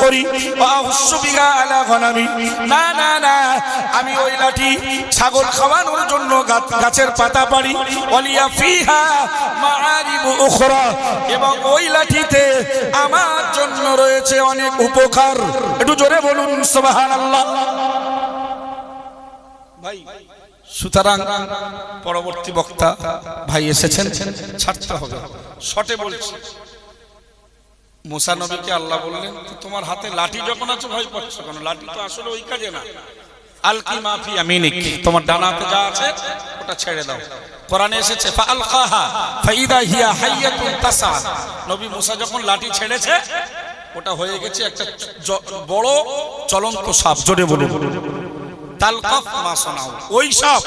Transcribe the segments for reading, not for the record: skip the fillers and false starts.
করি আহুসু বিহা আলা গনামি, না না না, আমি ওই লাঠি ছাগল খাওয়ানোর জন্য গাছের পাতা পারি, ওয়ালিয়া ফিহা মাআরিবু উখরা, এবং ওই লাঠিতে আমার জন্য রয়েছে অনেক উপকার। একটু জোরে বলুন সুবহানাল্লাহ। ভাই সুতরাং পরবর্তী বক্তা ভাই এসেছেন, ছাড়তে হবে, শর্টে বলছি। মুসা নবীকে আল্লাহ বললেন, তোমার হাতে লাঠি যখন আছে ভয় পাচ্ছ কেন? লাঠি তো আসলে ওই কাজে না। আলকি মা ফি ইয়ামিনিক, তোমার ডানা হাতে যা আছে ওটা ছেড়ে দাও। কোরআনে এসেছে ফাআলকাহা ফাইদা হিয়া হাইয়াতুন তাসা, নবী মুসা যখন লাঠি ছেড়েছে ওটা হয়ে গেছে একটা বড় চলন্ত সাপ। জোরে বলুন তালকাফ মা সানাউ, ওই সাপ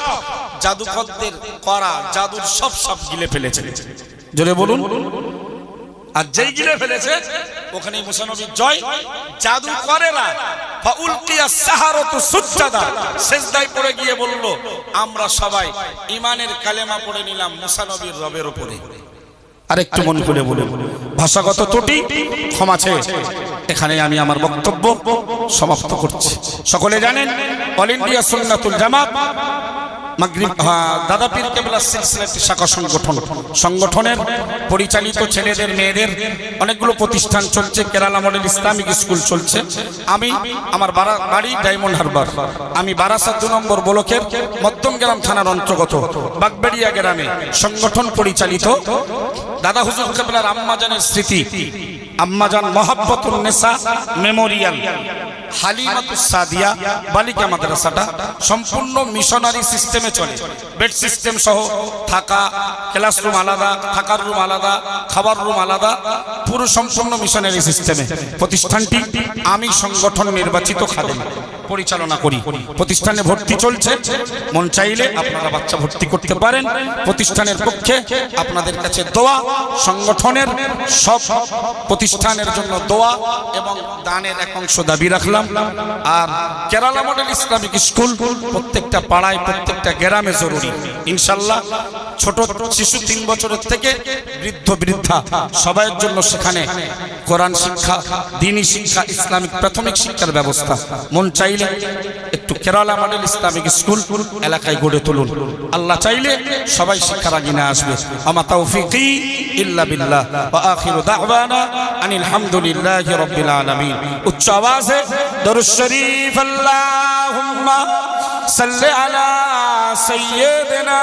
জাদুকরদের করা জাদুর সব সাপ গিলে ফেলেছে। জোরে বলুন। আর যেই গিলে ফেলেছে ওখানে মুসা নবীর জয়। জাদুকরেরা ফাউলকিয়াস সাহারাতু সুজদা, সিজদায় পড়ে গিয়ে বলল, আমরা সবাই ঈমানের কালেমা পড়ে নিলাম মুসা নবীর রবের উপরে। আরেকটু মন করে বলুন, ভাষাগত ত্রুটি ক্ষমা চেয়ে এখানে আমি আমার বক্তব্য সমাপ্ত করছি। সকলে জানেন অল ইন্ডিয়া সুন্নাতুল জামাত মাগরিব দাদা পীর কেবলা সিলসিলা একটি শাখা সংগঠনের পরিচালিত ছেলেদের মেয়েদের অনেকগুলো প্রতিষ্ঠান চলছে। কেরালা মডেল ইসলামিক স্কুল চলছে। আমি আমার বাড়ি ডায়মন্ড হারবার, আমি বারাসাত 2 নম্বর ব্লকের মধ্যমগ্রাম থানার অন্তর্গত বাগবাড়িয়া গ্রামে সংগঠন পরিচালিত দাদা হুজুর কেবলার আম্মাজানের স্মৃতি আম্মাজান মোহাব্বতুন নেসা মেমোরিয়াল হালিমাতুস সাদিয়া বালিকা মাদ্রাসাটা সম্পূর্ণ মিশনারি সিস্টেমে চলে। বেড সিস্টেম সহ, থাকা ক্লাসরুম আলাদা, থাকার রুম আলাদা, খাবার রুম আলাদা, পুরো সম্পূর্ণ মিশনারি সিস্টেমে প্রতিষ্ঠানটি আমি সংগঠন নির্বাচিত খাদেম পরিচালনা করি। প্রতিষ্ঠানে ভর্তি চলছে, মন চাইলে আপনারা বাচ্চা ভর্তি করতে পারেন। প্রতিষ্ঠানের পক্ষে আপনাদের কাছে দোয়া, সংগঠনের সব প্রতিষ্ঠানের জন্য দোয়া এবং দানের এক অংশ দাবি রাখলাম। আর কেরালা মডেল ইসলামিক স্কুল প্রত্যেকটা পাড়ায়, প্রত্যেকটা গ্রামে জরুরি ইনশাআল্লাহ। ছোট শিশু 3 বছরের থেকে বৃদ্ধ বৃদ্ধা সবার জন্য সেখানে কোরআন শিক্ষা, দ্বীনি শিক্ষা, ইসলামিক প্রাথমিক শিক্ষার ব্যবস্থা। মন চাইলে একটু কেরালা মডেল ইসলামিক স্কুল এলাকায় গড়ে তুলুন। আল্লাহ চাইলে সবাই শিক্ষার আঙিনায় আসবে। আমা তাওফীকি ইল্লা বিল্লাহ ওয়া আখিরু দাওয়ানা আনিল হামদুলিল্লাহি রাব্বিল আলামিন। উচ্চ আওয়াজে দরুদ শরীফ আল্লাহুম্মা সাল্লি আলা সাইয়্যিদিনা